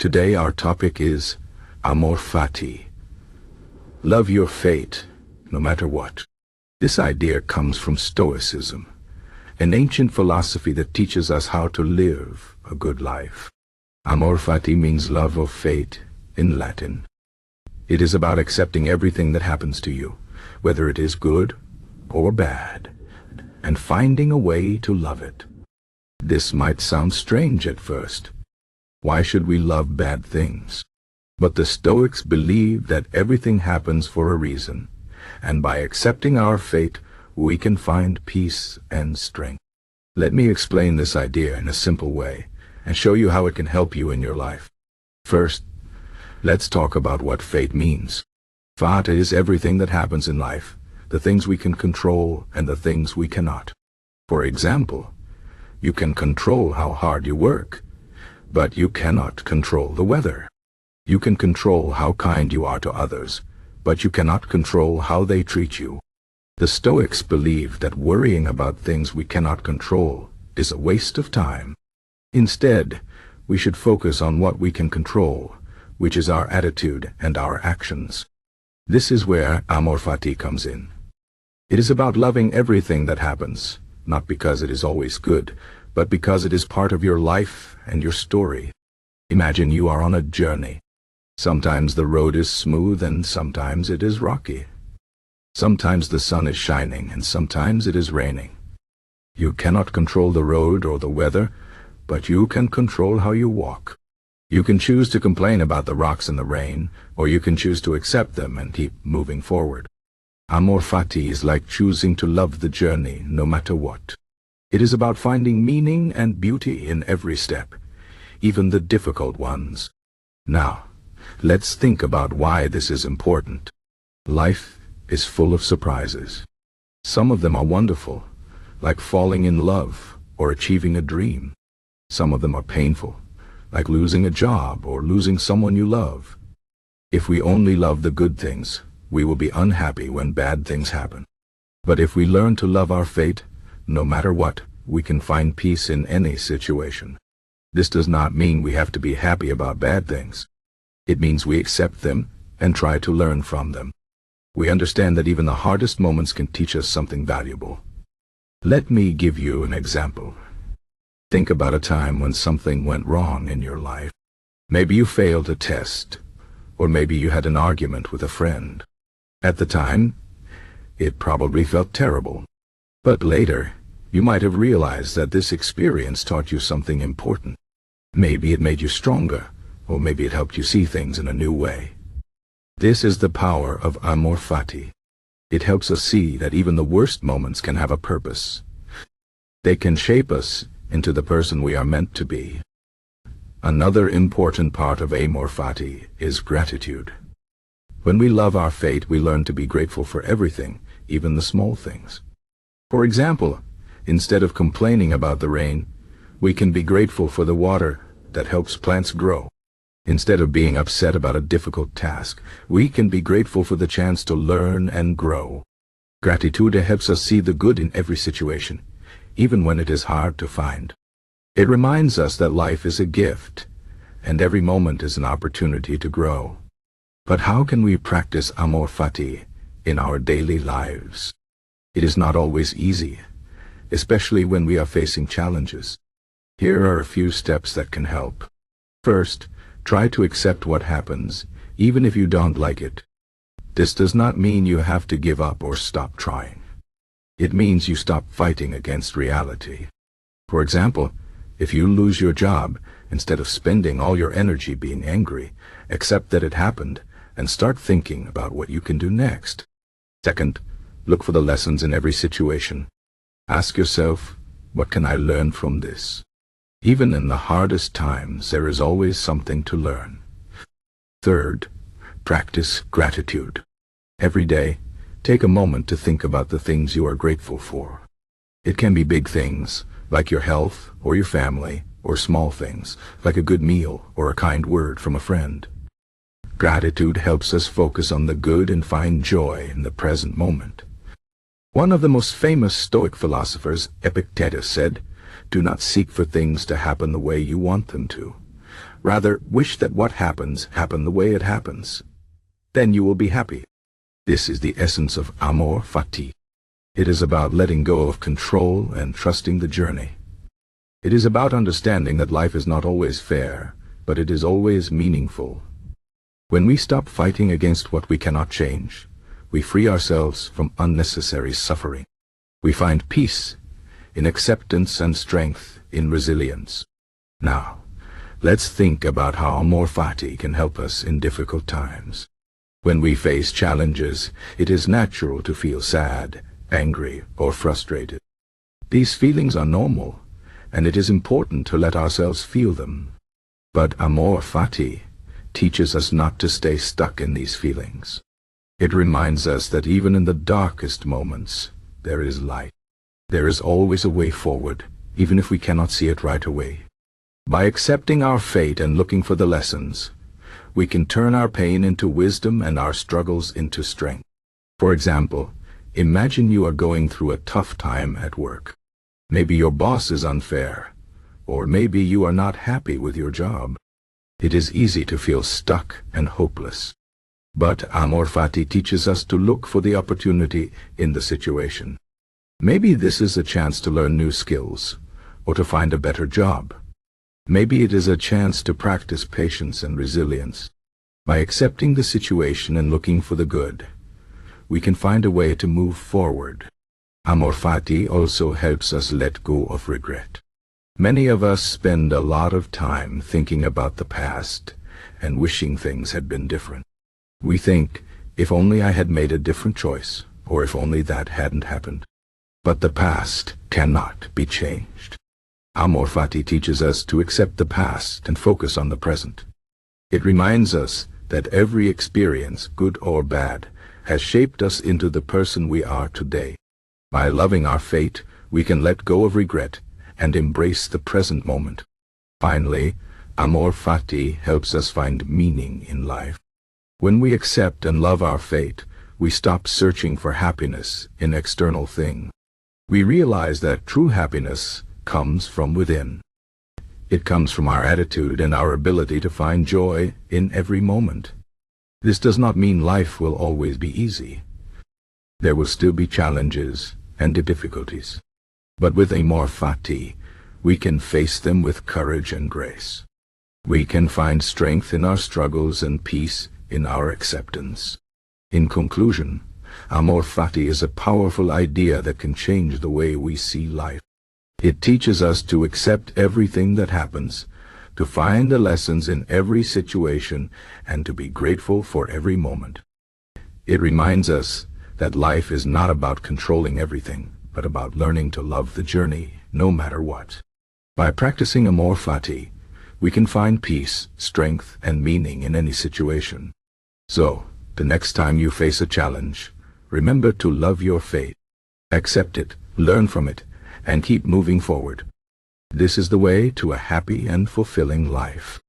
Today our topic is Amor Fati. Love your fate, no matter what. This idea comes from Stoicism, an ancient philosophy that teaches us how to live a good life. Amor Fati means love of fate in Latin. It is about accepting everything that happens to you, whether it is good or bad, and finding a way to love it. This might sound strange at first. Why should we love bad things? But the Stoics believe that everything happens for a reason, and by accepting our fate, we can find peace and strength. Let me explain this idea in a simple way, and show you how it can help you in your life. First, let's talk about what fate means. Fate is everything that happens in life, the things we can control and the things we cannot. For example, you can control how hard you work, but you cannot control the weather. You can control how kind you are to others, but you cannot control how they treat you. The Stoics believe that worrying about things we cannot control is a waste of time. Instead, we should focus on what we can control, which is our attitude and our actions. This is where Amor Fati comes in. It is about loving everything that happens, not because it is always good, but because it is part of your life and your story. Imagine you are on a journey. Sometimes the road is smooth and sometimes it is rocky. Sometimes the sun is shining and sometimes it is raining. You cannot control the road or the weather, but you can control how you walk. You can choose to complain about the rocks and the rain, or you can choose to accept them and keep moving forward. Amor Fati is like choosing to love the journey no matter what. It is about finding meaning and beauty in every step, even the difficult ones. Now, let's think about why this is important. Life is full of surprises. Some of them are wonderful, like falling in love or achieving a dream. Some of them are painful, like losing a job or losing someone you love. If we only love the good things, we will be unhappy when bad things happen. But if we learn to love our fate, no matter what, we can find peace in any situation. This does not mean we have to be happy about bad things. It means we accept them and try to learn from them. We understand that even the hardest moments can teach us something valuable. Let me give you an example. Think about a time when something went wrong in your life. Maybe you failed a test, or maybe you had an argument with a friend. At the time, it probably felt terrible. But later, you might have realized that this experience taught you something important. Maybe it made you stronger, or maybe it helped you see things in a new way. This is the power of Amor Fati. It helps us see that even the worst moments can have a purpose. They can shape us into the person we are meant to be. Another important part of Amor Fati is gratitude. When we love our fate, we learn to be grateful for everything, even the small things. For example, instead of complaining about the rain, we can be grateful for the water that helps plants grow. Instead of being upset about a difficult task, we can be grateful for the chance to learn and grow. Gratitude helps us see the good in every situation, even when it is hard to find. It reminds us that life is a gift, and every moment is an opportunity to grow. But how can we practice Amor Fati in our daily lives? It is not always easy, especially when we are facing challenges. Here are a few steps that can help. First, try to accept what happens, even if you don't like it. This does not mean you have to give up or stop trying. It means you stop fighting against reality. For example, if you lose your job, instead of spending all your energy being angry, accept that it happened and start thinking about what you can do next. Second, look for the lessons in every situation. Ask yourself, what can I learn from this? Even in the hardest times, there is always something to learn. Third, practice gratitude. Every day, take a moment to think about the things you are grateful for. It can be big things, like your health or your family, or small things, like a good meal or a kind word from a friend. Gratitude helps us focus on the good and find joy in the present moment. One of the most famous Stoic philosophers, Epictetus, said, "Do not seek for things to happen the way you want them to. Rather, wish that what happens happen the way it happens. Then you will be happy. This is the essence of Amor Fati. It is about letting go of control and trusting the journey. It is about understanding that life is not always fair, but it is always meaningful. When we stop fighting against what we cannot change, we free ourselves from unnecessary suffering. We find peace in acceptance and strength in resilience. Now, let's think about how Amor Fati can help us in difficult times. When we face challenges, it is natural to feel sad, angry, or frustrated. These feelings are normal, and it is important to let ourselves feel them. But Amor Fati teaches us not to stay stuck in these feelings. It reminds us that even in the darkest moments, there is light. There is always a way forward, even if we cannot see it right away. By accepting our fate and looking for the lessons, we can turn our pain into wisdom and our struggles into strength. For example, imagine you are going through a tough time at work. Maybe your boss is unfair, or maybe you are not happy with your job. It is easy to feel stuck and hopeless. But Amor Fati teaches us to look for the opportunity in the situation. Maybe this is a chance to learn new skills, or to find a better job. Maybe it is a chance to practice patience and resilience. By accepting the situation and looking for the good, we can find a way to move forward. Amor Fati also helps us let go of regret. Many of us spend a lot of time thinking about the past and wishing things had been different. We think, if only I had made a different choice, or if only that hadn't happened. But the past cannot be changed. Amor Fati teaches us to accept the past and focus on the present. It reminds us that every experience, good or bad, has shaped us into the person we are today. By loving our fate, we can let go of regret and embrace the present moment. Finally, Amor Fati helps us find meaning in life. When we accept and love our fate, we stop searching for happiness in external things. We realize that true happiness comes from within. It comes from our attitude and our ability to find joy in every moment. This does not mean life will always be easy. There will still be challenges and difficulties. But with Amor Fati, we can face them with courage and grace. We can find strength in our struggles and peace in our acceptance. In conclusion, Amor Fati is a powerful idea that can change the way we see life. It teaches us to accept everything that happens, to find the lessons in every situation, and to be grateful for every moment. It reminds us that life is not about controlling everything, but about learning to love the journey, no matter what. By practicing Amor Fati, we can find peace, strength, and meaning in any situation. So, the next time you face a challenge, remember to love your fate. Accept it, learn from it, and keep moving forward. This is the way to a happy and fulfilling life.